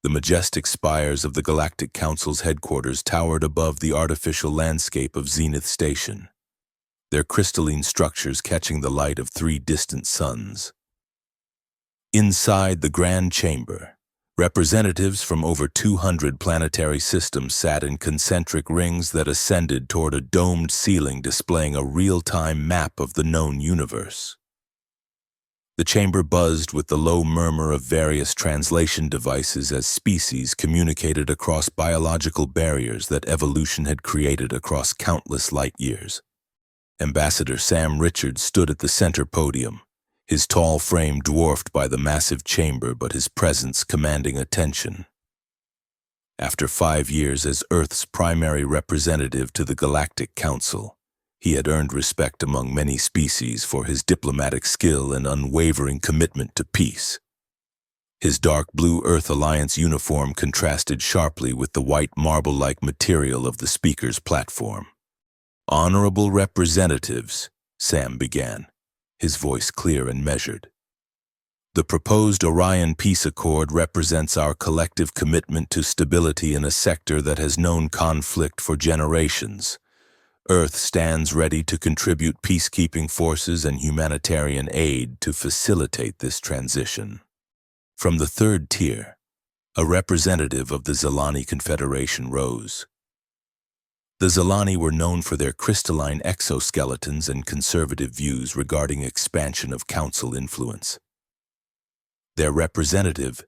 The majestic spires of the Galactic Council's headquarters towered above the artificial landscape of Zenith Station, their crystalline structures catching the light of 3 distant suns. Inside the Grand Chamber, representatives from over 200 planetary systems sat in concentric rings that ascended toward a domed ceiling displaying a real-time map of the known universe. The chamber buzzed with the low murmur of various translation devices as species communicated across biological barriers that evolution had created across countless light years. Ambassador Sam Richards stood at the center podium, his tall frame dwarfed by the massive chamber but his presence commanding attention. After 5 years as Earth's primary representative to the Galactic Council, he had earned respect among many species for his diplomatic skill and unwavering commitment to peace. His dark blue Earth Alliance uniform contrasted sharply with the white marble-like material of the speaker's platform. "Honorable representatives," Sam began, his voice clear and measured. "The proposed Orion Peace Accord represents our collective commitment to stability in a sector that has known conflict for generations. Earth stands ready to contribute peacekeeping forces and humanitarian aid to facilitate this transition." From the 3rd tier, a representative of the Zelani Confederation rose. The Zelani were known for their crystalline exoskeletons and conservative views regarding expansion of council influence. Their representative,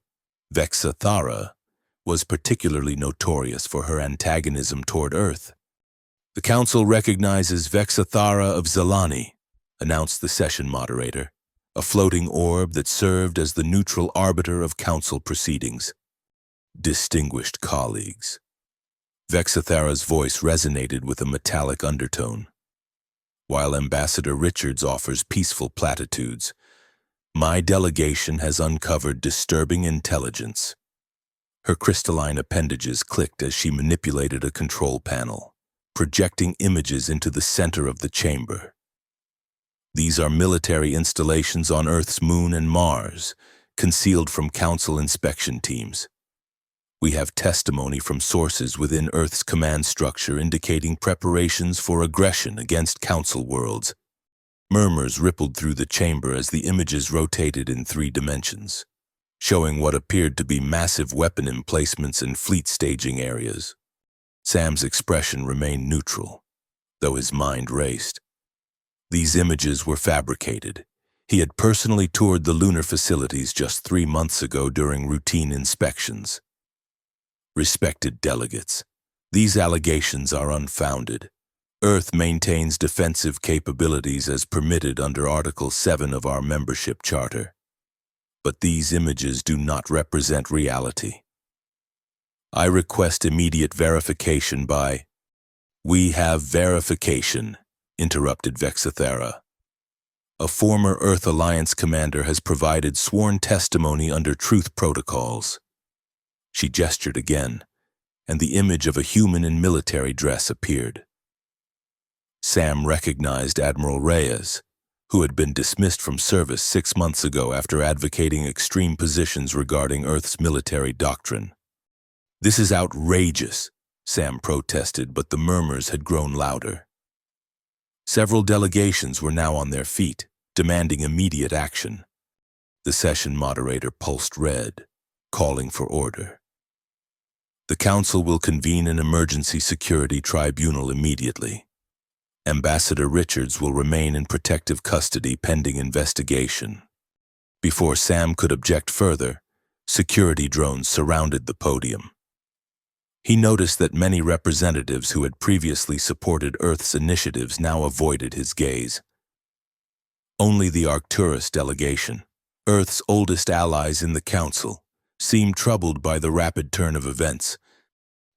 Vexathara, was particularly notorious for her antagonism toward Earth. "The Council recognizes Vexathara of Zelani," announced the session moderator, a floating orb that served as the neutral arbiter of Council proceedings. "Distinguished colleagues." Vexathara's voice resonated with a metallic undertone. "While Ambassador Richards offers peaceful platitudes, my delegation has uncovered disturbing intelligence." Her crystalline appendages clicked as she manipulated a control panel, projecting images into the center of the chamber. "These are military installations on Earth's moon and Mars, concealed from Council inspection teams. We have testimony from sources within Earth's command structure indicating preparations for aggression against Council worlds." Murmurs rippled through the chamber as the images rotated in 3 dimensions, showing what appeared to be massive weapon emplacements and fleet staging areas. Sam's expression remained neutral, though his mind raced. These images were fabricated. He had personally toured the lunar facilities just 3 months ago during routine inspections. "Respected delegates, these allegations are unfounded. Earth maintains defensive capabilities as permitted under Article 7 of our membership charter. But these images do not represent reality. I request immediate verification by—" "We have verification," interrupted Vexathara. "A former Earth Alliance commander has provided sworn testimony under truth protocols." She gestured again, and the image of a human in military dress appeared. Sam recognized Admiral Reyes, who had been dismissed from service 6 months ago after advocating extreme positions regarding Earth's military doctrine. "This is outrageous," Sam protested, but the murmurs had grown louder. Several delegations were now on their feet, demanding immediate action. The session moderator pulsed red, calling for order. "The Council will convene an emergency security tribunal immediately. Ambassador Richards will remain in protective custody pending investigation." Before Sam could object further, security drones surrounded the podium. He noticed that many representatives who had previously supported Earth's initiatives now avoided his gaze. Only the Arcturus delegation, Earth's oldest allies in the Council, seemed troubled by the rapid turn of events.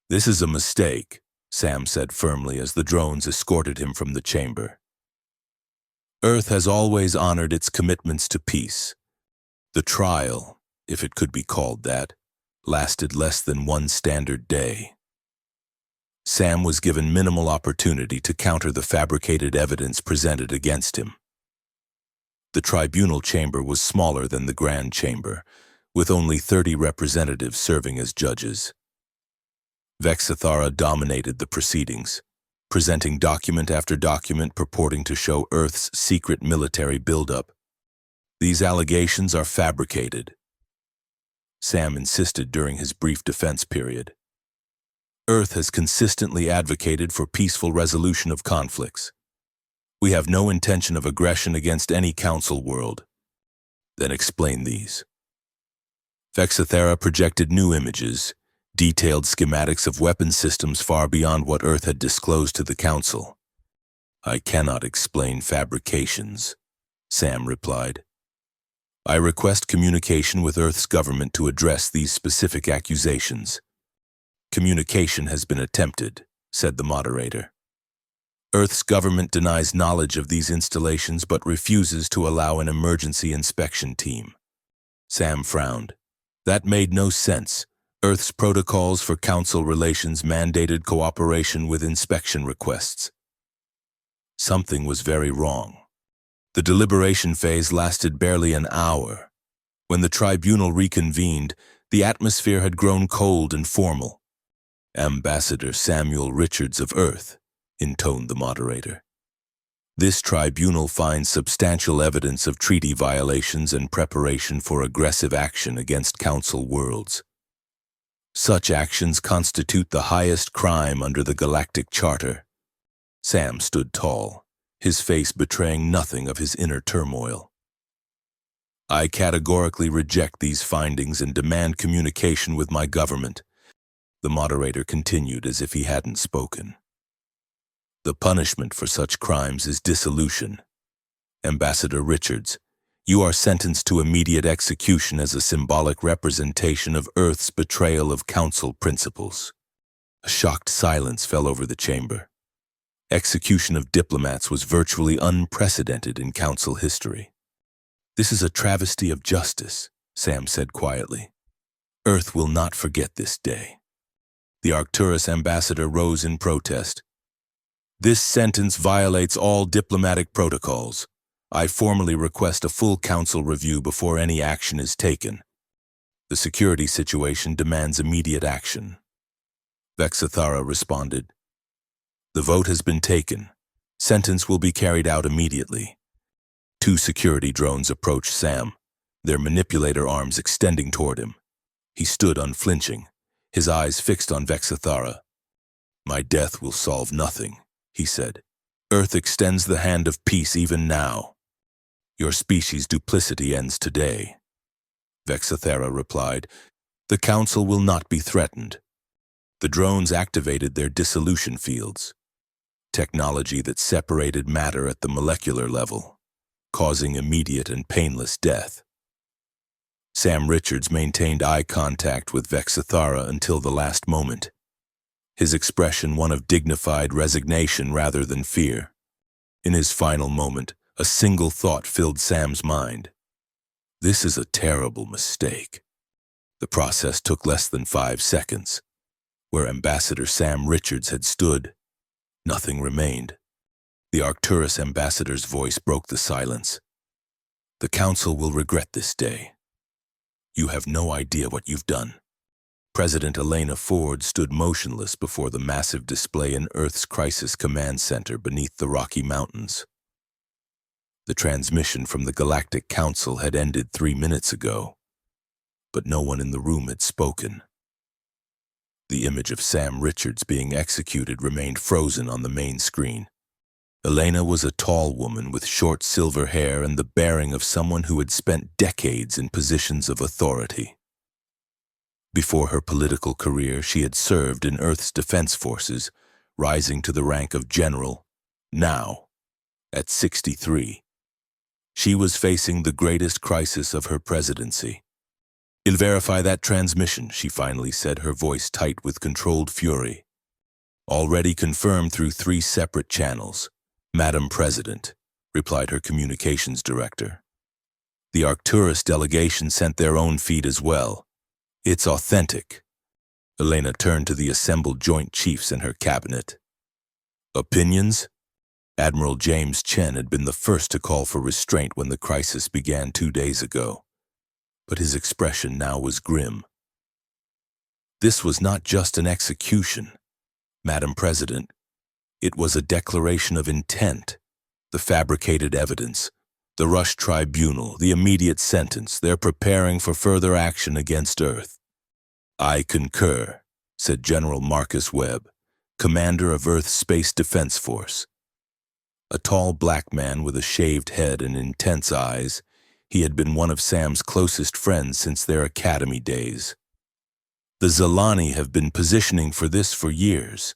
"This is a mistake," Sam said firmly as the drones escorted him from the chamber. "Earth has always honored its commitments to peace. The trial, if it could be called that, lasted less than 1 standard day." Sam was given minimal opportunity to counter the fabricated evidence presented against him. The tribunal chamber was smaller than the Grand Chamber, with only 30 representatives serving as judges. Vexathara dominated the proceedings, presenting document after document purporting to show Earth's secret military buildup. These allegations are fabricated, Sam insisted during his brief defense period. Earth has consistently advocated for peaceful resolution of conflicts. We have no intention of aggression against any council world. Then explain these. Vexathara projected new images, detailed schematics of weapon systems far beyond what Earth had disclosed to the council. I cannot explain fabrications, Sam replied. I request communication with Earth's government to address these specific accusations. Communication has been attempted, said the moderator. Earth's government denies knowledge of these installations but refuses to allow an emergency inspection team. Sam frowned. That made no sense. Earth's protocols for council relations mandated cooperation with inspection requests. Something was very wrong. The deliberation phase lasted barely an hour. When the tribunal reconvened, the atmosphere had grown cold and formal. Ambassador Samuel Richards of Earth, intoned the moderator. This tribunal finds substantial evidence of treaty violations and preparation for aggressive action against council worlds. Such actions constitute the highest crime under the Galactic Charter. Sam stood tall, his face betraying nothing of his inner turmoil. I categorically reject these findings and demand communication with my government, the moderator continued as if he hadn't spoken. The punishment for such crimes is dissolution. Ambassador Richards, you are sentenced to immediate execution as a symbolic representation of Earth's betrayal of council principles. A shocked silence fell over the chamber. Execution of diplomats was virtually unprecedented in council history. This is a travesty of justice, Sam said quietly. Earth will not forget this day. The Arcturus ambassador rose in protest. This sentence violates all diplomatic protocols. I formally request a full council review before any action is taken. The security situation demands immediate action. Vexathara responded. The vote has been taken. Sentence will be carried out immediately. 2 security drones approached Sam, their manipulator arms extending toward him. He stood unflinching, his eyes fixed on Vexathara. My death will solve nothing, he said. Earth extends the hand of peace even now. Your species' duplicity ends today. Vexathara replied, The council will not be threatened. The drones activated their dissolution fields, technology that separated matter at the molecular level, causing immediate and painless death. Sam Richards maintained eye contact with Vexathara until the last moment, his expression one of dignified resignation rather than fear. In his final moment, a single thought filled Sam's mind. This is a terrible mistake. The process took less than 5 seconds. Where Ambassador Sam Richards had stood, nothing remained. The Arcturus ambassador's voice broke the silence. The council will regret this day. You have no idea what you've done. President Elena Ford stood motionless before the massive display in Earth's Crisis Command Center beneath the Rocky Mountains. The transmission from the Galactic Council had ended 3 minutes ago, but no one in the room had spoken. The image of Sam Richards being executed remained frozen on the main screen. Elena was a tall woman with short silver hair and the bearing of someone who had spent decades in positions of authority. Before her political career, she had served in Earth's defense forces, rising to the rank of general. Now, at 63, she was facing the greatest crisis of her presidency. I'll verify that transmission, she finally said, her voice tight with controlled fury. Already confirmed through 3 separate channels. Madam President, replied her communications director. The Arcturus delegation sent their own feed as well. It's authentic. Elena turned to the assembled Joint Chiefs and her cabinet. Opinions? Admiral James Chen had been the first to call for restraint when the crisis began 2 days ago. but his expression now was grim. This was not just an execution, Madam President. It was a declaration of intent. The fabricated evidence, the rushed tribunal, the immediate sentence, they're preparing for further action against Earth. I concur, said General Marcus Webb, commander of Earth's Space Defense Force. A tall black man with a shaved head and intense eyes, he had been one of Sam's closest friends since their academy days. The Zalani have been positioning for this for years.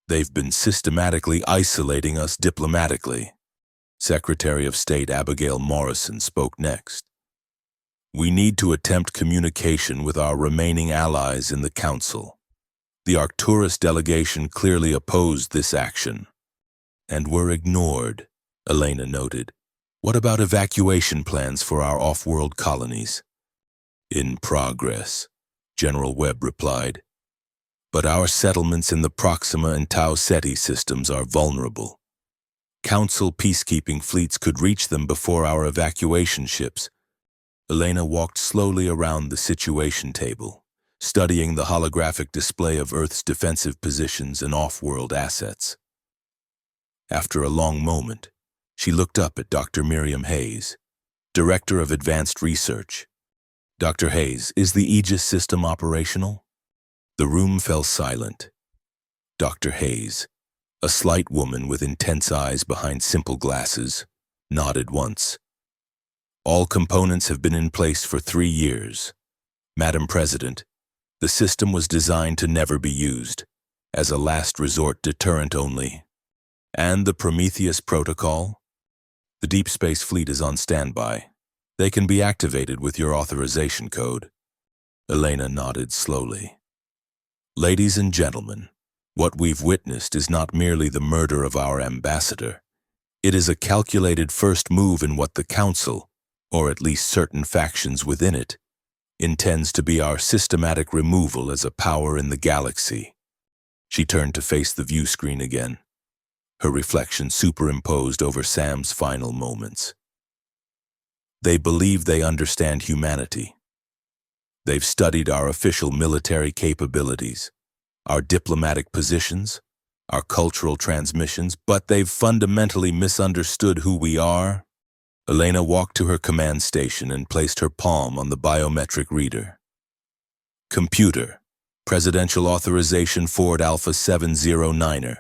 They've been systematically isolating us diplomatically. Secretary of State Abigail Morrison spoke next. We need to attempt communication with our remaining allies in the Council. The Arcturus delegation clearly opposed this action. And were ignored, Elena noted. What about evacuation plans for our off-world colonies? In progress, General Webb replied. But our settlements in the Proxima and Tau Ceti systems are vulnerable. Council peacekeeping fleets could reach them before our evacuation ships. Elena walked slowly around the situation table, studying the holographic display of Earth's defensive positions and off-world assets. After a long moment, she looked up at Dr. Miriam Hayes, Director of Advanced Research. Dr. Hayes, is the Aegis system operational? The room fell silent. Dr. Hayes, a slight woman with intense eyes behind simple glasses, nodded once. All components have been in place for 3 years. Madam President, the system was designed to never be used, as a last resort deterrent only. And the Prometheus Protocol? The Deep Space Fleet is on standby. They can be activated with your authorization code. Elena nodded slowly. Ladies and gentlemen, what we've witnessed is not merely the murder of our ambassador. It is a calculated first move in what the Council, or at least certain factions within it, intends to be our systematic removal as a power in the galaxy. She turned to face the view screen again, her reflection superimposed over Sam's final moments. They believe they understand humanity. They've studied our official military capabilities, our diplomatic positions, our cultural transmissions, but they've fundamentally misunderstood who we are. Elena walked to her command station and placed her palm on the biometric reader. Computer, Presidential Authorization Ford Alpha 709er.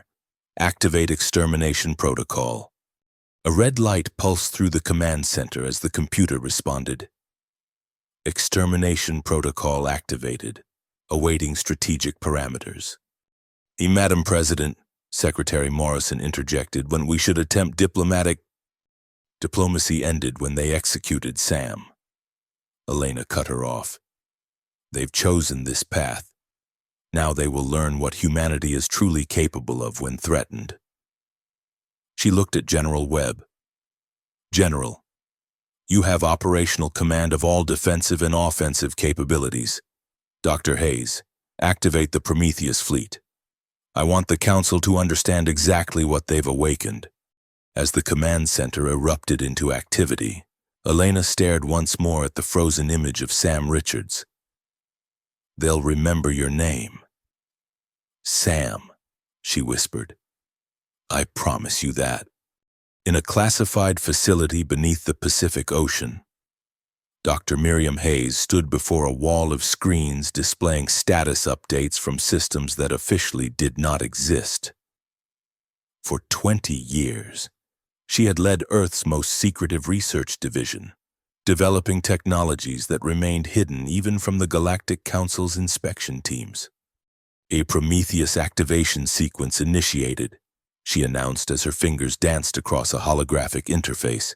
Activate Extermination Protocol. A red light pulsed through the command center as the computer responded. Extermination Protocol activated, awaiting strategic parameters. Madam President, Secretary Morrison interjected, when we should attempt Diplomacy ended when they executed Sam. Elena cut her off. They've chosen this path. Now they will learn what humanity is truly capable of when threatened. She looked at General Webb. General, you have operational command of all defensive and offensive capabilities. Dr. Hayes, activate the Prometheus fleet. I want the Council to understand exactly what they've awakened. As the command center erupted into activity, Elena stared once more at the frozen image of Sam Richards. They'll remember your name. Sam, she whispered. I promise you that. In a classified facility beneath the Pacific Ocean, Dr. Miriam Hayes stood before a wall of screens displaying status updates from systems that officially did not exist. For 20 years, she had led Earth's most secretive research division, developing technologies that remained hidden even from the Galactic Council's inspection teams. A Prometheus activation sequence initiated, she announced as her fingers danced across a holographic interface.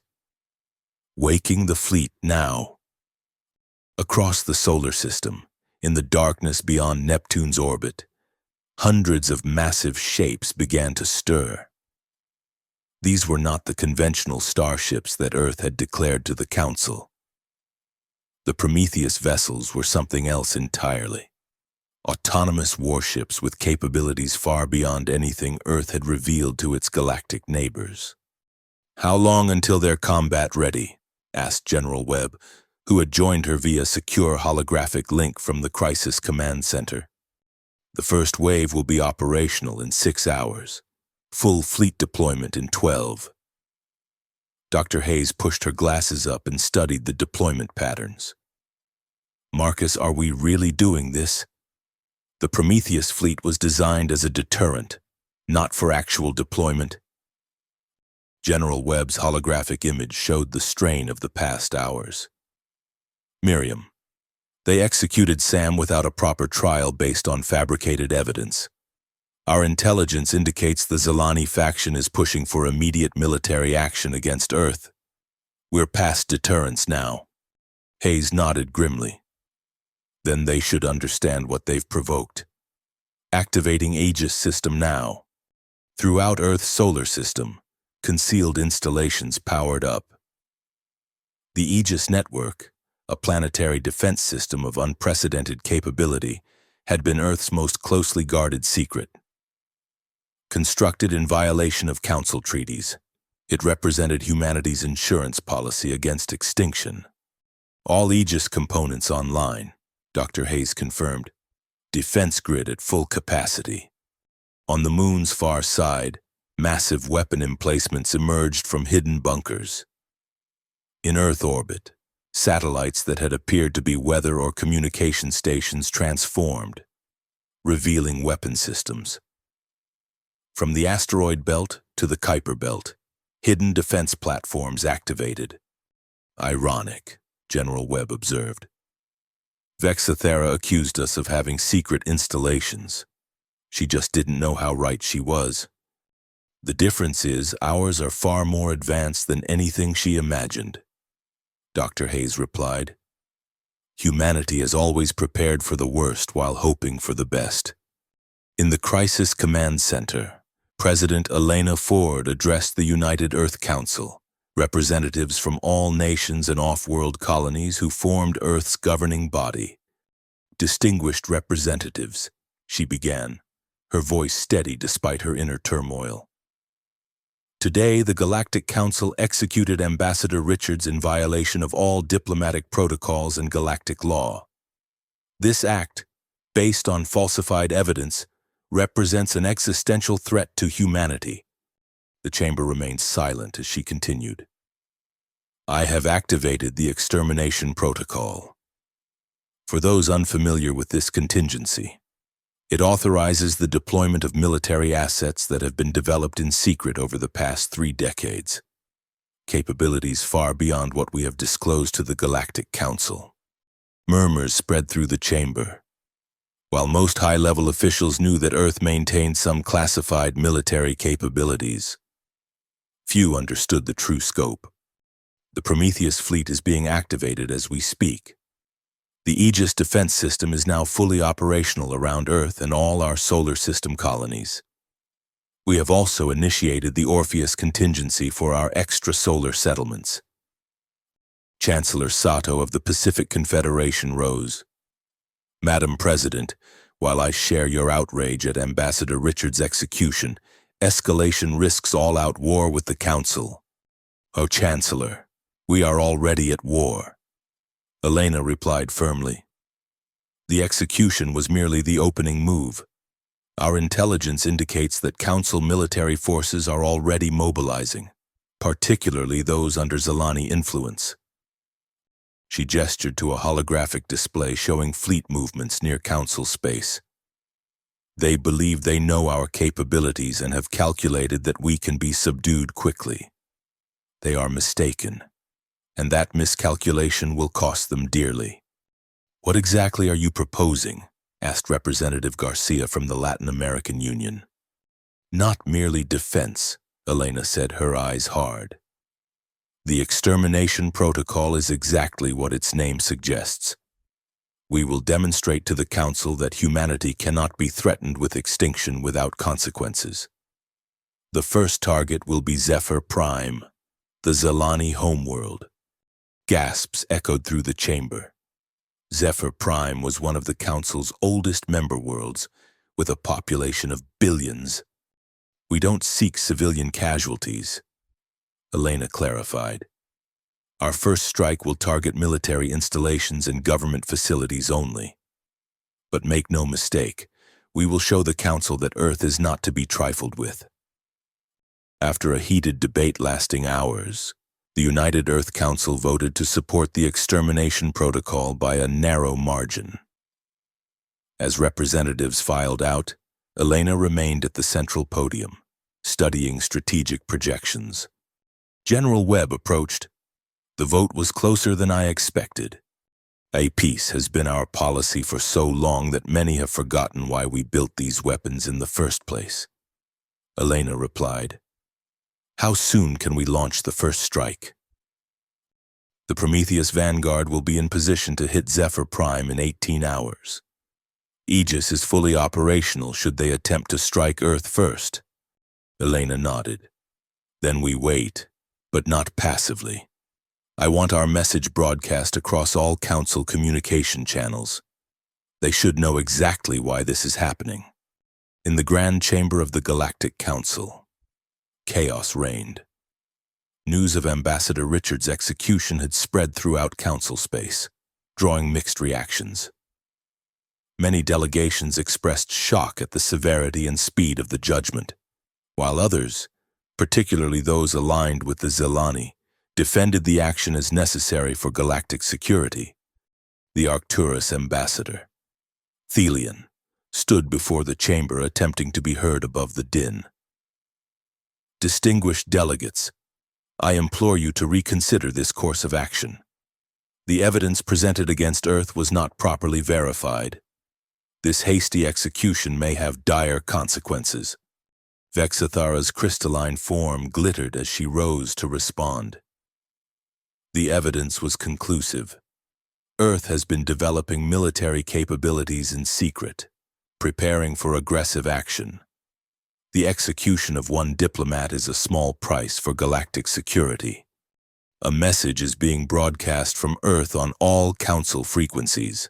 Waking the fleet now. Across the solar system, in the darkness beyond Neptune's orbit, hundreds of massive shapes began to stir. These were not the conventional starships that Earth had declared to the Council. The Prometheus vessels were something else entirely. Autonomous warships with capabilities far beyond anything Earth had revealed to its galactic neighbors. How long until they're combat ready? Asked General Webb. who had joined her via secure holographic link from the Crisis Command Center. The first wave will be operational in 6 hours. Full fleet deployment in 12. Dr. Hayes pushed her glasses up and studied the deployment patterns. Marcus, are we really doing this? The Prometheus fleet was designed as a deterrent, not for actual deployment. General Webb's holographic image showed the strain of the past hours. Miriam. They executed Sam without a proper trial based on fabricated evidence. Our intelligence indicates the Zilani faction is pushing for immediate military action against Earth. We're past deterrence now. Hayes nodded grimly. Then they should understand what they've provoked. Activating Aegis system now. Throughout Earth's solar system, concealed installations powered up. The Aegis network, a planetary defense system of unprecedented capability, had been Earth's most closely guarded secret. Constructed in violation of Council treaties, it represented humanity's insurance policy against extinction. All Aegis components online, Dr. Hayes confirmed. Defense grid at full capacity. On the moon's far side, massive weapon emplacements emerged from hidden bunkers. In Earth orbit, satellites that had appeared to be weather or communication stations transformed, revealing weapon systems. From the asteroid belt to the Kuiper belt, hidden defense platforms activated. Ironic, General Webb observed. Vexathera accused us of having secret installations. She just didn't know how right she was. The difference is ours are far more advanced than anything she imagined. Dr. Hayes replied. Humanity has always prepared for the worst while hoping for the best. In the Crisis Command Center, President Elena Ford addressed the United Earth Council, representatives from all nations and off-world colonies who formed Earth's governing body. Distinguished representatives, she began, her voice steady despite her inner turmoil. Today, the Galactic Council executed Ambassador Richards in violation of all diplomatic protocols and galactic law. This act, based on falsified evidence, represents an existential threat to humanity. The chamber remained silent as she continued. I have activated the Extermination protocol. For those unfamiliar with this contingency, it authorizes the deployment of military assets that have been developed in secret over the past 3 decades. Capabilities far beyond what we have disclosed to the Galactic Council. Murmurs spread through the chamber. While most high-level officials knew that Earth maintained some classified military capabilities, few understood the true scope. The Prometheus fleet is being activated as we speak. The Aegis defense system is now fully operational around Earth and all our solar system colonies. We have also initiated the Orpheus contingency for our extrasolar settlements. Chancellor Sato of the Pacific Confederation rose. Madam President, while I share your outrage at Ambassador Richards' execution, escalation risks all-out war with the Council. Oh, Chancellor, we are already at war. Elena replied firmly. The execution was merely the opening move. Our intelligence indicates that Council military forces are already mobilizing, particularly those under Zilani influence. She gestured to a holographic display showing fleet movements near Council space. They believe they know our capabilities and have calculated that we can be subdued quickly. They are mistaken, and that miscalculation will cost them dearly. What exactly are you proposing? Asked Representative Garcia from the Latin American Union. Not merely defense, Elena said, her eyes hard. The Extermination protocol is exactly what its name suggests. We will demonstrate to the Council that humanity cannot be threatened with extinction without consequences. The first target will be Zephyr Prime, the Zilani homeworld. Gasps echoed through the chamber. Zephyr Prime was one of the Council's oldest member worlds, with a population of billions. We don't seek civilian casualties, Elena clarified. Our first strike will target military installations and government facilities only. But make no mistake, we will show the Council that Earth is not to be trifled with. After a heated debate lasting hours, the United Earth Council voted to support the Extermination Protocol by a narrow margin. As representatives filed out, Elena remained at the central podium, studying strategic projections. General Webb approached. The vote was closer than I expected. A peace has been our policy for so long that many have forgotten why we built these weapons in the first place. Elena replied, "How soon can we launch the first strike?" The Prometheus Vanguard will be in position to hit Zephyr Prime in 18 hours. Aegis is fully operational should they attempt to strike Earth first. Elena nodded. Then we wait, but not passively. I want our message broadcast across all Council communication channels. They should know exactly why this is happening. In the Grand Chamber of the Galactic Council, chaos reigned. News of Ambassador Richard's execution had spread throughout Council space, drawing mixed reactions. Many delegations expressed shock at the severity and speed of the judgment, while others, particularly those aligned with the Zelani, defended the action as necessary for galactic security. The Arcturus ambassador, Thelion, stood before the chamber attempting to be heard above the din. Distinguished delegates, I implore you to reconsider this course of action. The evidence presented against Earth was not properly verified. This hasty execution may have dire consequences. Vexathara's crystalline form glittered as she rose to respond. The evidence was conclusive. Earth has been developing military capabilities in secret, preparing for aggressive action. The execution of one diplomat is a small price for galactic security. A message is being broadcast from Earth on all Council frequencies,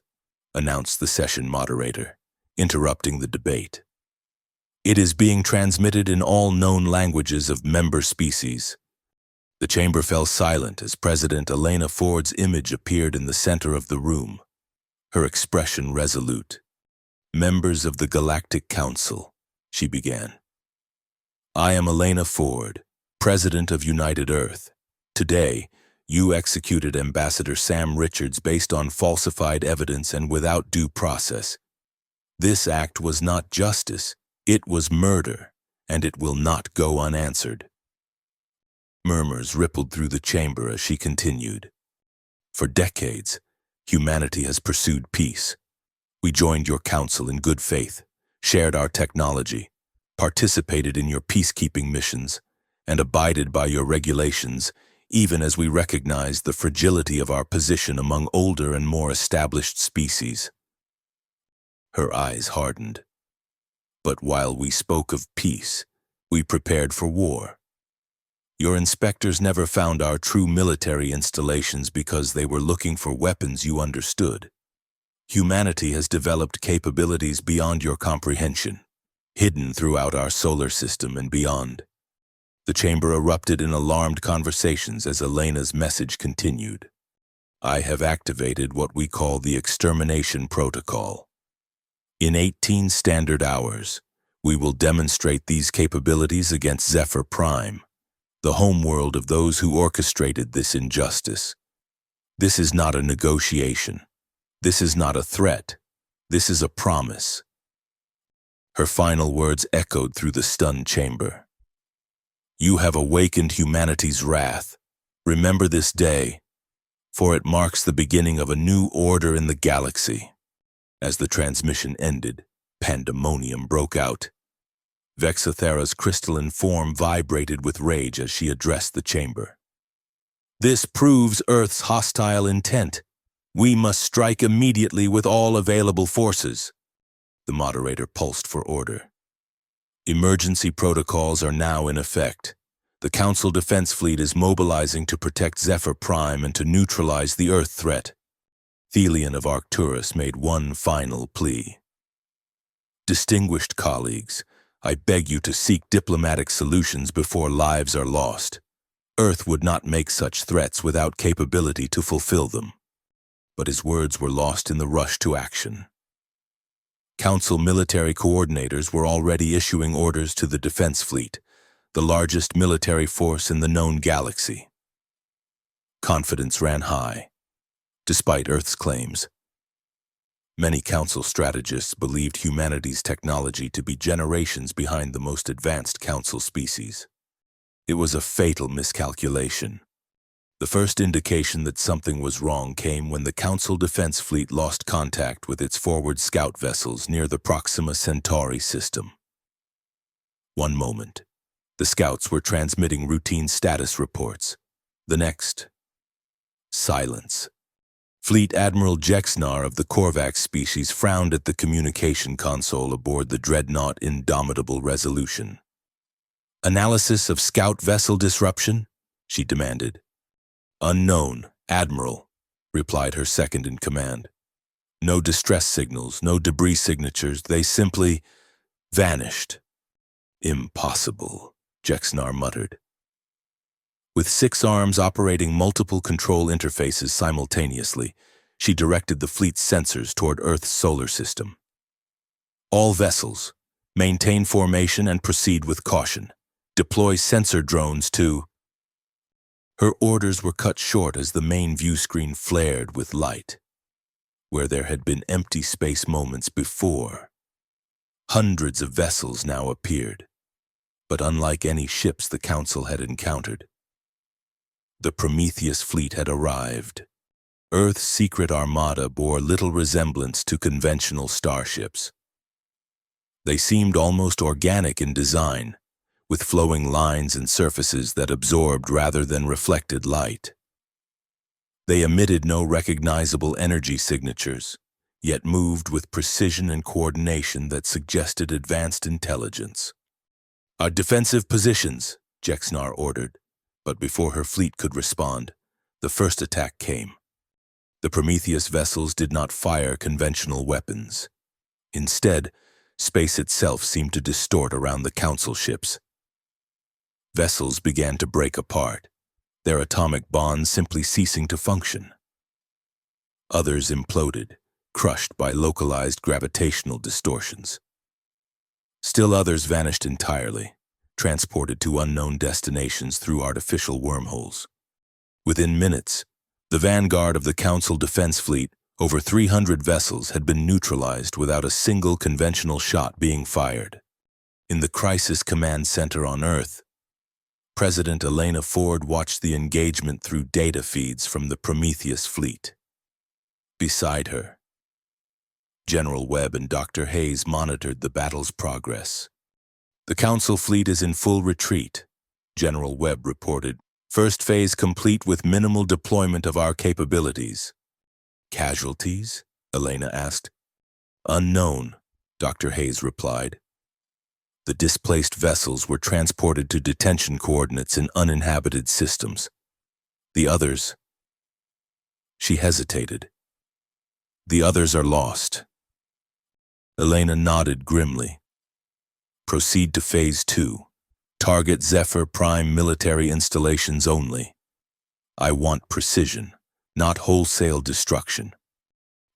announced the session moderator, interrupting the debate. It is being transmitted in all known languages of member species. The chamber fell silent as President Elena Ford's image appeared in the center of the room, her expression resolute. Members of the Galactic Council, she began. I am Elena Ford, President of United Earth. Today, you executed Ambassador Sam Richards based on falsified evidence and without due process. This act was not justice, it was murder, and it will not go unanswered. Murmurs rippled through the chamber as she continued. For decades, humanity has pursued peace. We joined your council in good faith, shared our technology, participated in your peacekeeping missions, and abided by your regulations, even as we recognized the fragility of our position among older and more established species. Her eyes hardened. But while we spoke of peace, we prepared for war. Your inspectors never found our true military installations because they were looking for weapons you understood. Humanity has developed capabilities beyond your comprehension, hidden throughout our solar system and beyond. The chamber erupted in alarmed conversations as Elena's message continued. I have activated what we call the Extermination Protocol. In 18 standard hours, we will demonstrate these capabilities against Zephyr Prime, the homeworld of those who orchestrated this injustice. This is not a negotiation. This is not a threat. This is a promise. Her final words echoed through the stunned chamber. You have awakened humanity's wrath. Remember this day, for it marks the beginning of a new order in the galaxy. As the transmission ended, pandemonium broke out. Vexathara's crystalline form vibrated with rage as she addressed the chamber. This proves Earth's hostile intent. We must strike immediately with all available forces. The moderator pulsed for order. Emergency protocols are now in effect. The Council Defense Fleet is mobilizing to protect Zephyr Prime and to neutralize the Earth threat. Thelion of Arcturus made one final plea. Distinguished colleagues, I beg you to seek diplomatic solutions before lives are lost. Earth would not make such threats without capability to fulfill them. But his words were lost in the rush to action. Council military coordinators were already issuing orders to the Defense Fleet, the largest military force in the known galaxy. Confidence ran high, despite Earth's claims. Many Council strategists believed humanity's technology to be generations behind the most advanced Council species. It was a fatal miscalculation. The first indication that something was wrong came when the Council Defense Fleet lost contact with its forward scout vessels near the Proxima Centauri system. One moment, the scouts were transmitting routine status reports. The next, silence. Fleet Admiral Jexnar of the Korvax species frowned at the communication console aboard the dreadnought Indomitable Resolution. "Analysis of scout vessel disruption?" she demanded. "Unknown, Admiral," replied her second-in-command. "No distress signals, no debris signatures, they simply vanished." "Impossible," Jexnar muttered. With 6 arms operating multiple control interfaces simultaneously, she directed the fleet's sensors toward Earth's solar system. "All vessels, maintain formation and proceed with caution. Deploy sensor drones to..." Her orders were cut short as the main view screen flared with light. Where there had been empty space moments before, hundreds of vessels now appeared, but unlike any ships the Council had encountered. The Prometheus fleet had arrived. Earth's secret armada bore little resemblance to conventional starships. They seemed almost organic in design, with flowing lines and surfaces that absorbed rather than reflected light. They emitted no recognizable energy signatures, yet moved with precision and coordination that suggested advanced intelligence. "Our defensive positions," Jexnar ordered, but before her fleet could respond, the first attack came. The Prometheus vessels did not fire conventional weapons. Instead, space itself seemed to distort around the Council ships. Vessels began to break apart, their atomic bonds simply ceasing to function. Others imploded, crushed by localized gravitational distortions. Still others vanished entirely, transported to unknown destinations through artificial wormholes. Within minutes, the vanguard of the Council Defense Fleet, over 300 vessels, had been neutralized without a single conventional shot being fired. In the Crisis Command Center on Earth, President Elena Ford watched the engagement through data feeds from the Prometheus fleet. Beside her, General Webb and Dr. Hayes monitored the battle's progress. "The Council fleet is in full retreat," General Webb reported. "First phase complete with minimal deployment of our capabilities." "Casualties?" Elena asked. "Unknown," Dr. Hayes replied. The displaced vessels were transported to detention coordinates in uninhabited systems. The others... She hesitated. "The others are lost." Elena nodded grimly. "Proceed to Phase 2. Target Zephyr Prime military installations only. I want precision, not wholesale destruction."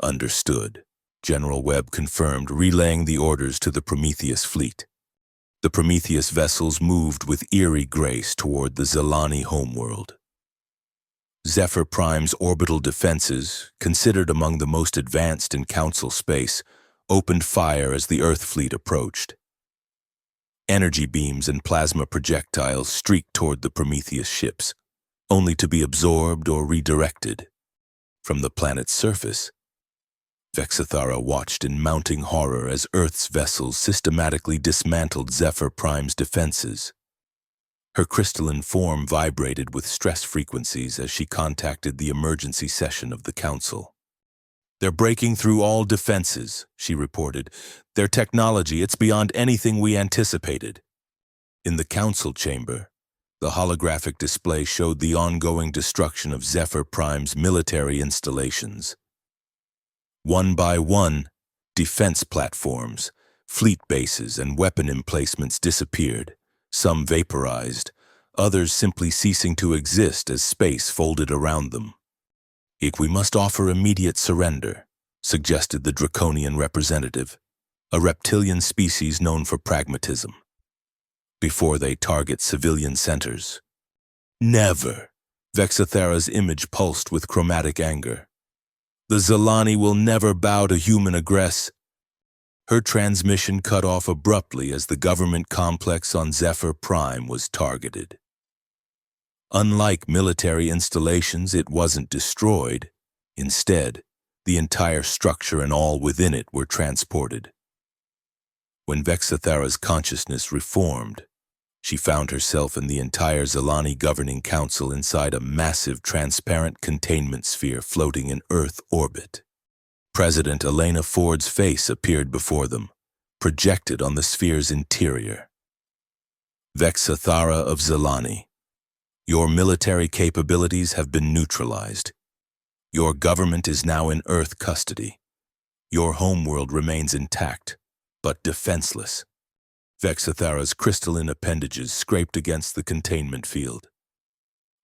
"Understood," General Webb confirmed, relaying the orders to the Prometheus fleet. The Prometheus vessels moved with eerie grace toward the Zelani homeworld. Zephyr Prime's orbital defenses, considered among the most advanced in Council space, opened fire as the Earth fleet approached. Energy beams and plasma projectiles streaked toward the Prometheus ships, only to be absorbed or redirected. From the planet's surface, Vexithara watched in mounting horror as Earth's vessels systematically dismantled Zephyr Prime's defenses. Her crystalline form vibrated with stress frequencies as she contacted the emergency session of the Council. "They're breaking through all defenses," she reported. "Their technology, it's beyond anything we anticipated." In the Council chamber, the holographic display showed the ongoing destruction of Zephyr Prime's military installations. One by one, defense platforms, fleet bases, and weapon emplacements disappeared, some vaporized, others simply ceasing to exist as space folded around them. "We must offer immediate surrender," suggested the draconian representative, a reptilian species known for pragmatism, "before they target civilian centers." "Never!" Vexathera's image pulsed with chromatic anger. "The Zilani will never bow to human aggress." Her transmission cut off abruptly as the government complex on Zephyr Prime was targeted. Unlike military installations, it wasn't destroyed. Instead, the entire structure and all within it were transported. When Vexathera's consciousness reformed, she found herself and the entire Zilani governing council inside a massive transparent containment sphere floating in Earth orbit. President Elena Ford's face appeared before them, projected on the sphere's interior. "Vexathera of Zilani, your military capabilities have been neutralized. Your government is now in Earth custody. Your homeworld remains intact, but defenseless." Vexathera's crystalline appendages scraped against the containment field.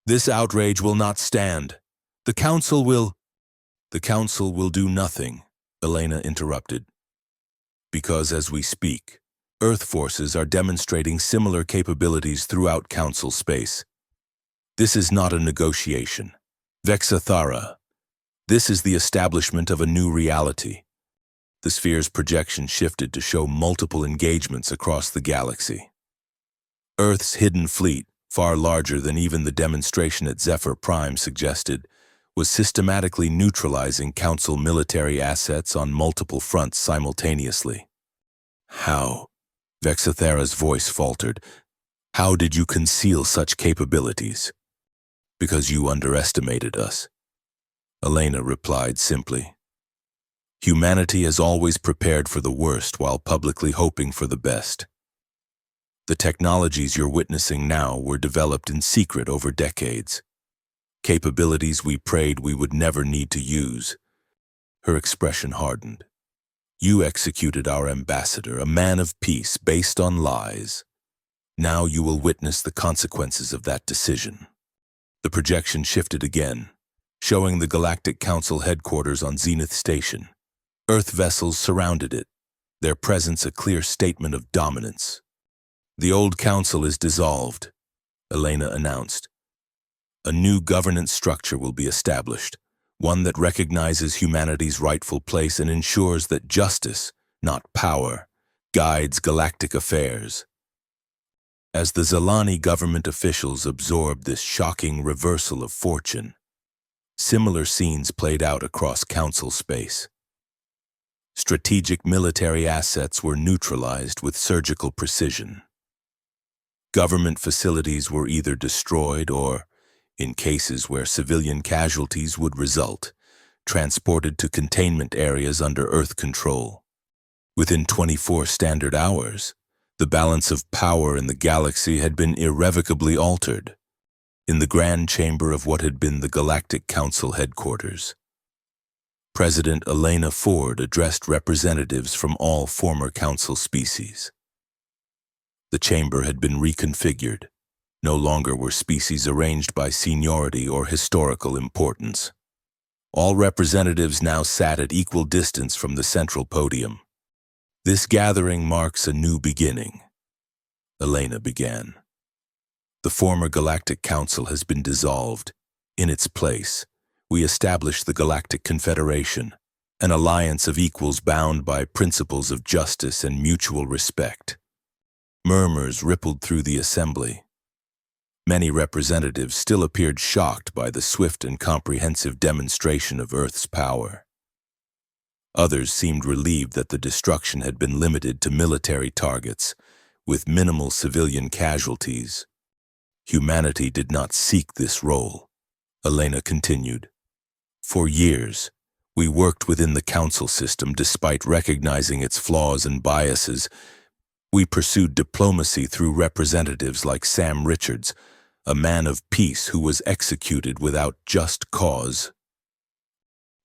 "This outrage will not stand. The Council will do nothing," Elena interrupted. "Because as we speak, Earth forces are demonstrating similar capabilities throughout Council space. This is not a negotiation. Vexathera, this is the establishment of a new reality." The sphere's projection shifted to show multiple engagements across the galaxy. Earth's hidden fleet, far larger than even the demonstration at Zephyr Prime suggested, was systematically neutralizing Council military assets on multiple fronts simultaneously. "How?" Vexathera's voice faltered. "How did you conceal such capabilities?" "Because you underestimated us," Elena replied simply. "Humanity has always prepared for the worst while publicly hoping for the best. The technologies you're witnessing now were developed in secret over decades. Capabilities we prayed we would never need to use." Her expression hardened. "You executed our ambassador, a man of peace based on lies. Now you will witness the consequences of that decision." The projection shifted again, showing the Galactic Council headquarters on Zenith Station. Earth vessels surrounded it, their presence a clear statement of dominance. "The old council is dissolved," Elena announced. "A new governance structure will be established, one that recognizes humanity's rightful place and ensures that justice, not power, guides galactic affairs." As the Zilani government officials absorbed this shocking reversal of fortune, similar scenes played out across council space. Strategic military assets were neutralized with surgical precision. Government facilities were either destroyed or, in cases where civilian casualties would result, transported to containment areas under Earth control. Within 24 standard hours, the balance of power in the galaxy had been irrevocably altered. In the grand chamber of what had been the Galactic Council headquarters, President Elena Ford addressed representatives from all former Council species. The chamber had been reconfigured. No longer were species arranged by seniority or historical importance. All representatives now sat at equal distance from the central podium. "This gathering marks a new beginning," Elena began. "The former Galactic Council has been dissolved. In its place, we established the Galactic Confederation, an alliance of equals bound by principles of justice and mutual respect." Murmurs rippled through the assembly. Many representatives still appeared shocked by the swift and comprehensive demonstration of Earth's power. Others seemed relieved that the destruction had been limited to military targets, with minimal civilian casualties. "Humanity did not seek this role," Elena continued. "For years, we worked within the Council system despite recognizing its flaws and biases. We pursued diplomacy through representatives like Sam Richards, a man of peace who was executed without just cause."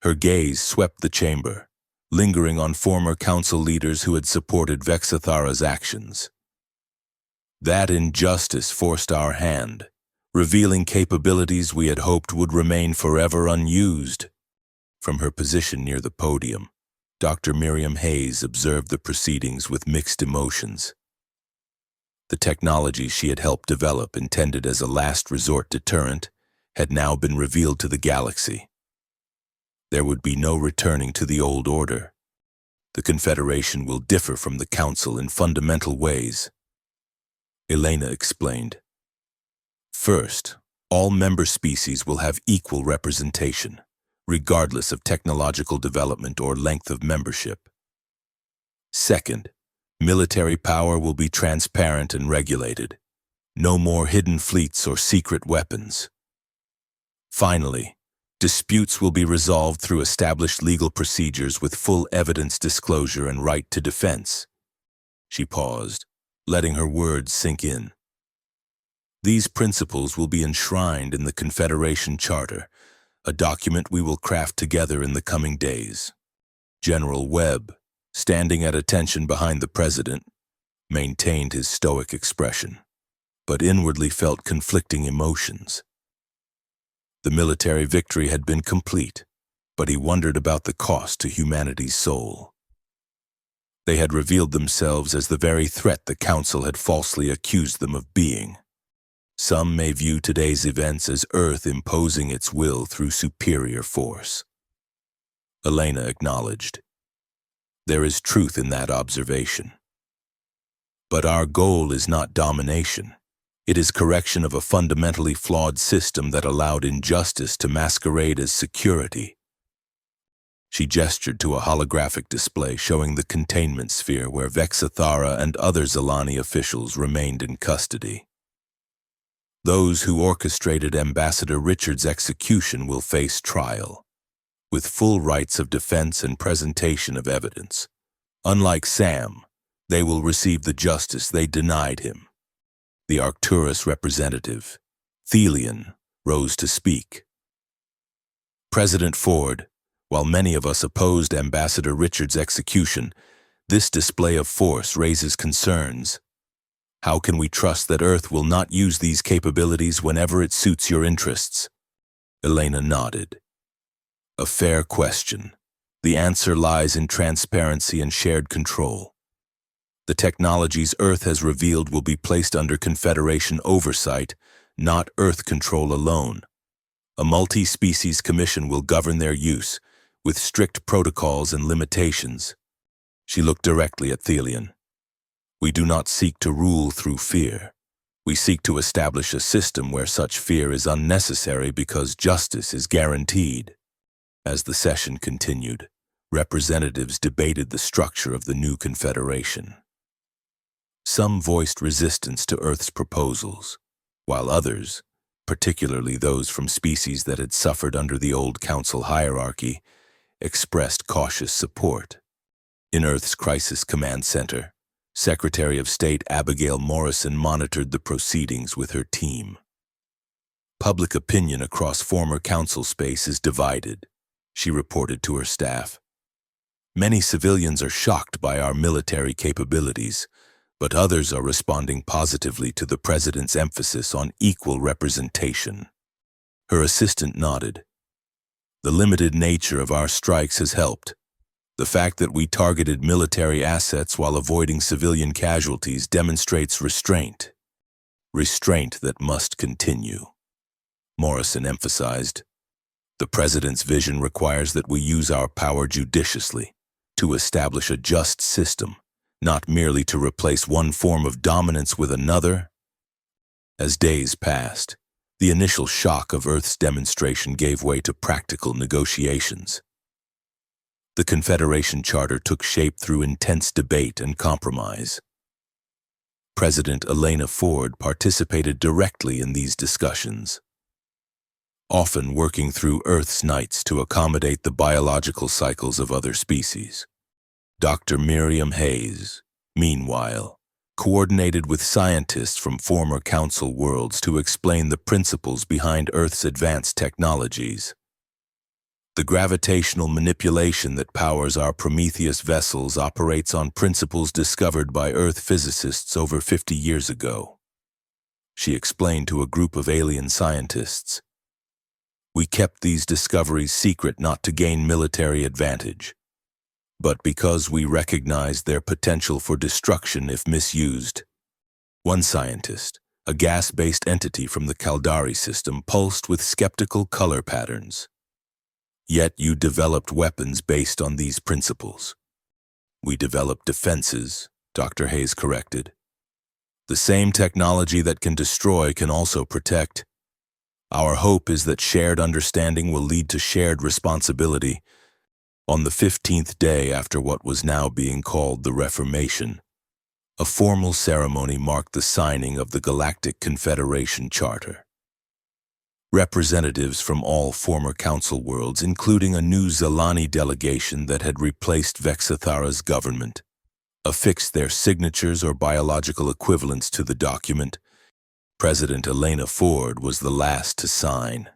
Her gaze swept the chamber, lingering on former council leaders who had supported Vexathera's actions. That injustice forced our hand, revealing capabilities we had hoped would remain forever unused. From her position near the podium, Dr. Miriam Hayes observed the proceedings with mixed emotions. The technology she had helped develop, intended as a last resort deterrent, had now been revealed to the galaxy. There would be no returning to the old order. The Confederation will differ from the Council in fundamental ways. Elena explained. First, all member species will have equal representation, regardless of technological development or length of membership. Second, military power will be transparent and regulated. No more hidden fleets or secret weapons. Finally, disputes will be resolved through established legal procedures with full evidence disclosure and right to defense. She paused, letting her words sink in. These principles will be enshrined in the Confederation Charter, a document we will craft together in the coming days. General Webb, standing at attention behind the President, maintained his stoic expression, but inwardly felt conflicting emotions. The military victory had been complete, but he wondered about the cost to humanity's soul. They had revealed themselves as the very threat the Council had falsely accused them of being. Some may view today's events as Earth imposing its will through superior force. Elena acknowledged. There is truth in that observation. But our goal is not domination. It is correction of a fundamentally flawed system that allowed injustice to masquerade as security. She gestured to a holographic display showing the containment sphere where Vexathara and other Zilani officials remained in custody. Those who orchestrated Ambassador Richard's execution will face trial, with full rights of defense and presentation of evidence. Unlike Sam, they will receive the justice they denied him. The Arcturus representative, Thelion, rose to speak. President Ford, while many of us opposed Ambassador Richard's execution, this display of force raises concerns. How can we trust that Earth will not use these capabilities whenever it suits your interests? Elena nodded. A fair question. The answer lies in transparency and shared control. The technologies Earth has revealed will be placed under Confederation oversight, not Earth control alone. A multi-species commission will govern their use, with strict protocols and limitations. She looked directly at Thelion. We do not seek to rule through fear. We seek to establish a system where such fear is unnecessary because justice is guaranteed. As the session continued, representatives debated the structure of the new Confederation. Some voiced resistance to Earth's proposals, while others, particularly those from species that had suffered under the old Council hierarchy, expressed cautious support. In Earth's Crisis Command Center, Secretary of State Abigail Morrison monitored the proceedings with her team. Public opinion across former Council space is divided, she reported to her staff. Many civilians are shocked by our military capabilities, but others are responding positively to the President's emphasis on equal representation. Her assistant nodded. The limited nature of our strikes has helped. The fact that we targeted military assets while avoiding civilian casualties demonstrates restraint. Restraint that must continue. Morrison emphasized. The President's vision requires that we use our power judiciously, to establish a just system, not merely to replace one form of dominance with another. As days passed, the initial shock of Earth's demonstration gave way to practical negotiations. The Confederation Charter took shape through intense debate and compromise. President Elena Ford participated directly in these discussions, often working through Earth's nights to accommodate the biological cycles of other species. Dr. Miriam Hayes, meanwhile, coordinated with scientists from former Council worlds to explain the principles behind Earth's advanced technologies. The gravitational manipulation that powers our Prometheus vessels operates on principles discovered by Earth physicists over 50 years ago. she explained to a group of alien scientists. We kept these discoveries secret not to gain military advantage, but because we recognized their potential for destruction if misused. One scientist, a gas-based entity from the Caldari system, pulsed with skeptical color patterns. Yet you developed weapons based on these principles. We developed defenses, Dr. Hayes corrected. The same technology that can destroy can also protect. Our hope is that shared understanding will lead to shared responsibility. On the 15th day after what was now being called the Reformation, a formal ceremony marked the signing of the Galactic Confederation Charter. Representatives from all former council worlds, including a new Zelani delegation that had replaced Vexathara's government, affixed their signatures or biological equivalents to the document. President Elena Ford was the last to sign.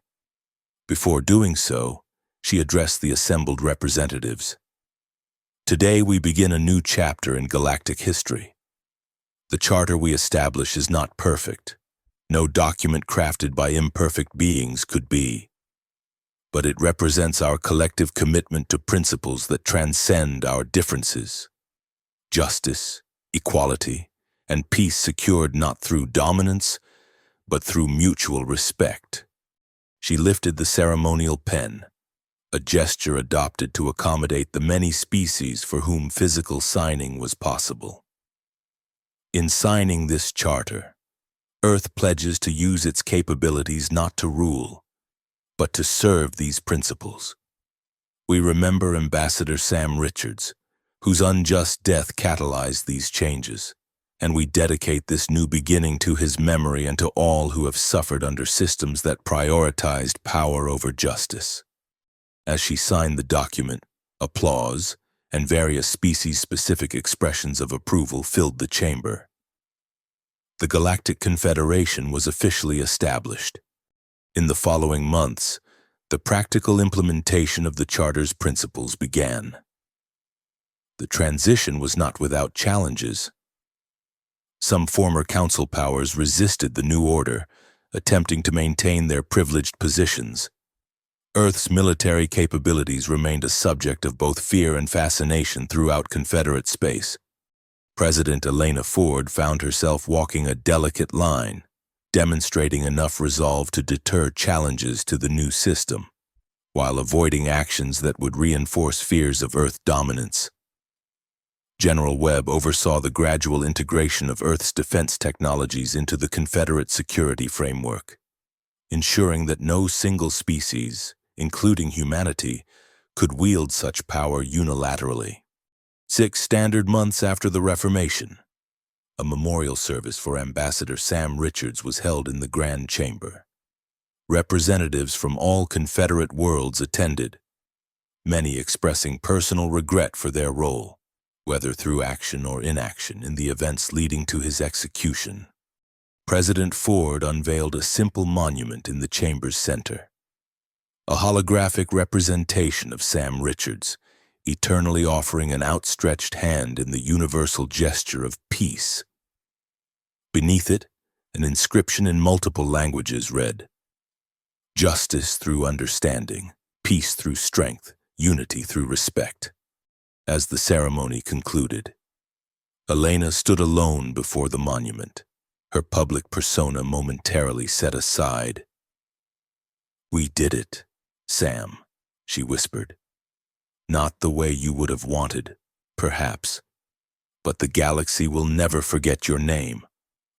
Before doing so, she addressed the assembled representatives. Today we begin a new chapter in galactic history. The charter we establish is not perfect. No document crafted by imperfect beings could be. But it represents our collective commitment to principles that transcend our differences. Justice, equality, and peace secured not through dominance, but through mutual respect. She lifted the ceremonial pen, a gesture adopted to accommodate the many species for whom physical signing was possible. In signing this charter, Earth pledges to use its capabilities not to rule, but to serve these principles. We remember Ambassador Sam Richards, whose unjust death catalyzed these changes, and we dedicate this new beginning to his memory and to all who have suffered under systems that prioritized power over justice. As she signed the document, applause and various species-specific expressions of approval filled the chamber. The Galactic Confederation was officially established. In the following months, the practical implementation of the Charter's principles began. The transition was not without challenges. Some former council powers resisted the new order, attempting to maintain their privileged positions. Earth's military capabilities remained a subject of both fear and fascination throughout Confederate space. President Elena Ford found herself walking a delicate line, demonstrating enough resolve to deter challenges to the new system, while avoiding actions that would reinforce fears of Earth dominance. General Webb oversaw the gradual integration of Earth's defense technologies into the Confederate security framework, ensuring that no single species, including humanity, could wield such power unilaterally. 6 standard months after the Reformation, a memorial service for Ambassador Sam Richards was held in the Grand Chamber. Representatives from all Confederate worlds attended, many expressing personal regret for their role, whether through action or inaction, in the events leading to his execution. President Ford unveiled a simple monument in the chamber's center, a holographic representation of Sam Richards, eternally offering an outstretched hand in the universal gesture of peace. Beneath it, an inscription in multiple languages read, "Justice through understanding, peace through strength, unity through respect." As the ceremony concluded, Elena stood alone before the monument, her public persona momentarily set aside. "We did it, Sam," she whispered. "Not the way you would have wanted, perhaps, but the galaxy will never forget your name,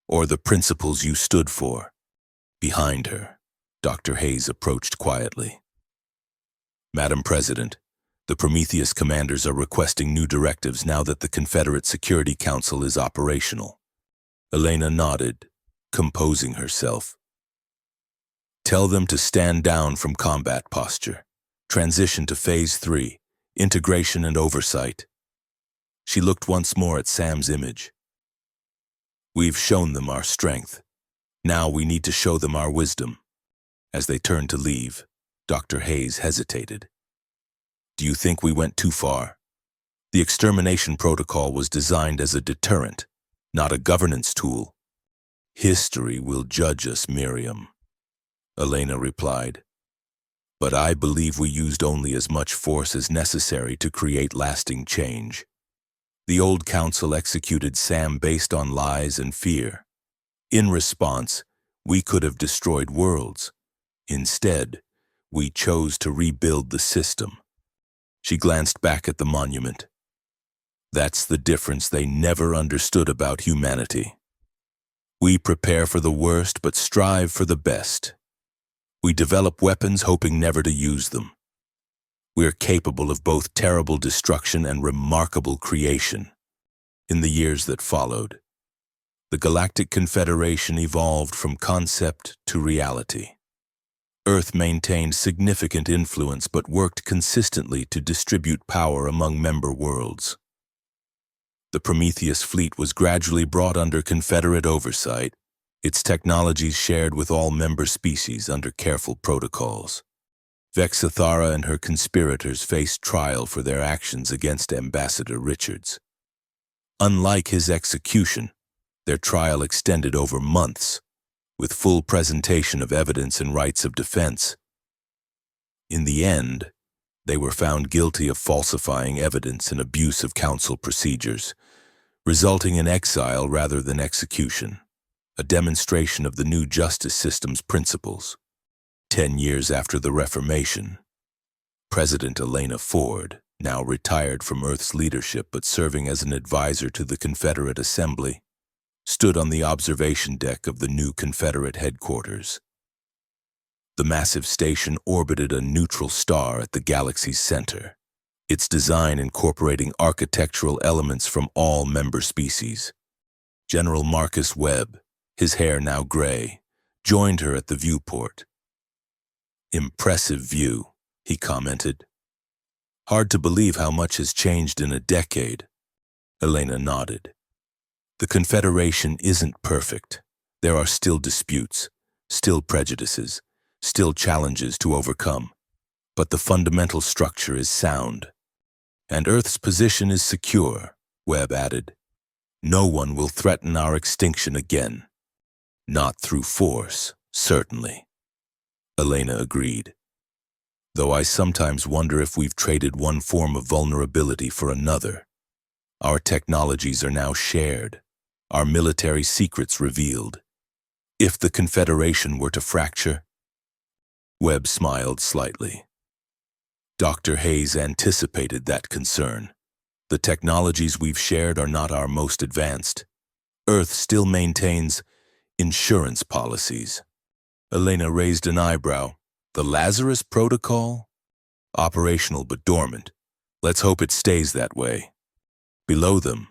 or the principles you stood for." Behind her, Dr. Hayes approached quietly. "Madam President, the Prometheus commanders are requesting new directives now that the Confederate Security Council is operational." Elena nodded, composing herself. "Tell them to stand down from combat posture. Transition to Phase 3, integration and oversight." She looked once more at Sam's image. "We've shown them our strength. Now we need to show them our wisdom." As they turned to leave, Dr. Hayes hesitated. "Do you think we went too far? The extermination protocol was designed as a deterrent, not a governance tool. History will judge us, Miriam, Elena replied. But I believe we used only as much force as necessary to create lasting change. The old council executed Sam based on lies and fear. In response, we could have destroyed worlds. Instead, we chose to rebuild the system. She glanced back at the monument. That's the difference they never understood about humanity. We prepare for the worst but strive for the best. We develop weapons hoping never to use them. We're capable of both terrible destruction and remarkable creation. In the years that followed, the Galactic Confederation evolved from concept to reality. Earth maintained significant influence but worked consistently to distribute power among member worlds. The Prometheus fleet was gradually brought under Confederate oversight, its technologies shared with all member species under careful protocols. Vexathara and her conspirators faced trial for their actions against Ambassador Richards. Unlike his execution, their trial extended over months, with full presentation of evidence and rights of defense. In the end, they were found guilty of falsifying evidence and abuse of council procedures, resulting in exile rather than execution, a demonstration of the new justice system's principles. 10 years after the Reformation, President Elena Ford, now retired from Earth's leadership but serving as an advisor to the Confederate Assembly, stood on the observation deck of the new Confederate headquarters. The massive station orbited a neutral star at the galaxy's center, its design incorporating architectural elements from all member species. General Marcus Webb, his hair now gray, joined her at the viewport. "Impressive view," he commented. "Hard to believe how much has changed in a decade." Elena nodded. The Confederation isn't perfect. There are still disputes, still prejudices, still challenges to overcome. But the fundamental structure is sound. And Earth's position is secure, Webb added. No one will threaten our extinction again. Not through force, certainly. Elena agreed. Though I sometimes wonder if we've traded one form of vulnerability for another. Our technologies are now shared, our military secrets revealed. If the Confederation were to fracture? Webb smiled slightly. Dr. Hayes anticipated that concern. The technologies we've shared are not our most advanced. Earth still maintains insurance policies. Elena raised an eyebrow. The Lazarus Protocol? Operational but dormant. Let's hope it stays that way. Below them,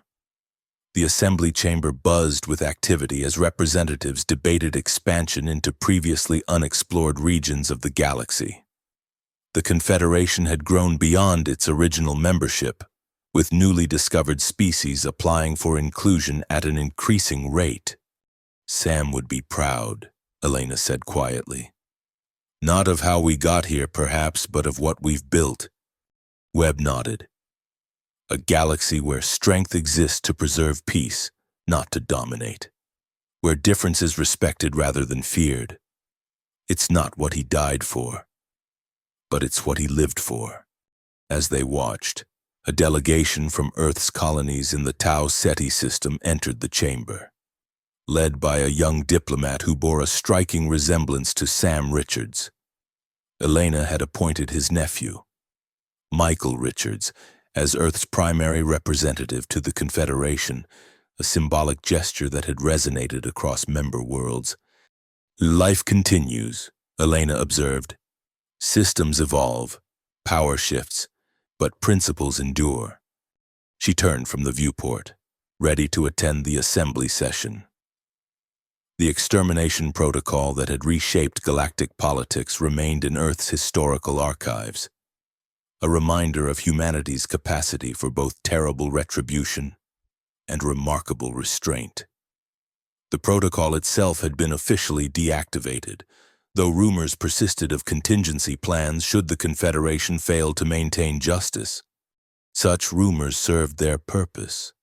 the assembly chamber buzzed with activity as representatives debated expansion into previously unexplored regions of the galaxy. The Confederation had grown beyond its original membership, with newly discovered species applying for inclusion at an increasing rate. Sam would be proud, Elena said quietly. Not of how we got here, perhaps, but of what we've built. Webb nodded. A galaxy where strength exists to preserve peace, not to dominate. Where difference is respected rather than feared. It's not what he died for, but it's what he lived for. As they watched, a delegation from Earth's colonies in the Tau Ceti system entered the chamber, led by a young diplomat who bore a striking resemblance to Sam Richards. Elena had appointed his nephew, Michael Richards, as Earth's primary representative to the Confederation, a symbolic gesture that had resonated across member worlds. Life continues, Elena observed. Systems evolve, power shifts, but principles endure. She turned from the viewport, ready to attend the assembly session. The extermination protocol that had reshaped galactic politics remained in Earth's historical archives, a reminder of humanity's capacity for both terrible retribution and remarkable restraint. The protocol itself had been officially deactivated, though rumors persisted of contingency plans should the Confederation fail to maintain justice. Such rumors served their purpose.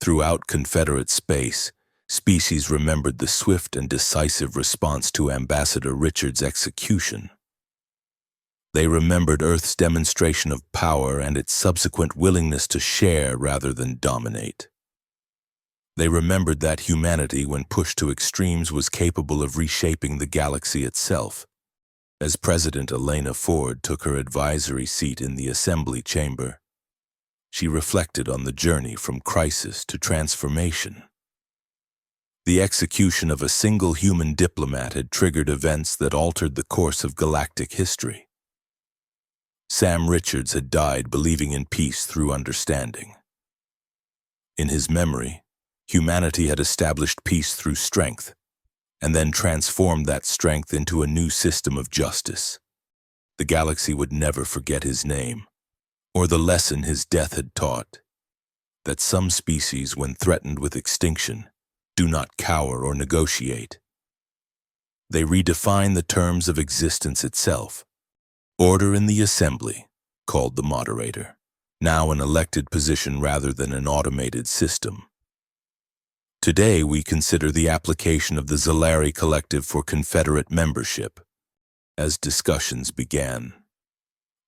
Throughout Confederate space, Species remembered the swift and decisive response to Ambassador Richard's execution. They remembered Earth's demonstration of power and its subsequent willingness to share rather than dominate. They remembered that humanity, when pushed to extremes, was capable of reshaping the galaxy itself. As President Elena Ford took her advisory seat in the assembly chamber, she reflected on the journey from crisis to transformation. The execution of a single human diplomat had triggered events that altered the course of galactic history. Sam Richards had died believing in peace through understanding. In his memory, humanity had established peace through strength, and then transformed that strength into a new system of justice. The galaxy would never forget his name, or the lesson his death had taught, that some species, when threatened with extinction, do not cower or negotiate. They redefine the terms of existence itself. Order in the assembly, called the moderator, now an elected position rather than an automated system. Today we consider the application of the Zalari Collective for Confederate membership. As discussions began,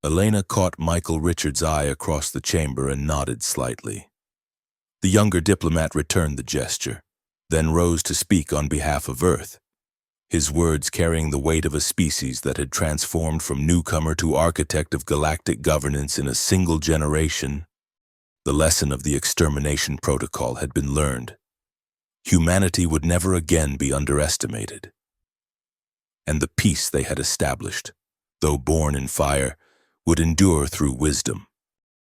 Elena caught Michael Richards' eye across the chamber and nodded slightly. The younger diplomat returned the gesture, then rose to speak on behalf of Earth, his words carrying the weight of a species that had transformed from newcomer to architect of galactic governance in a single generation. The lesson of the Extermination Protocol had been learned. Humanity would never again be underestimated. And the peace they had established, though born in fire, would endure through wisdom.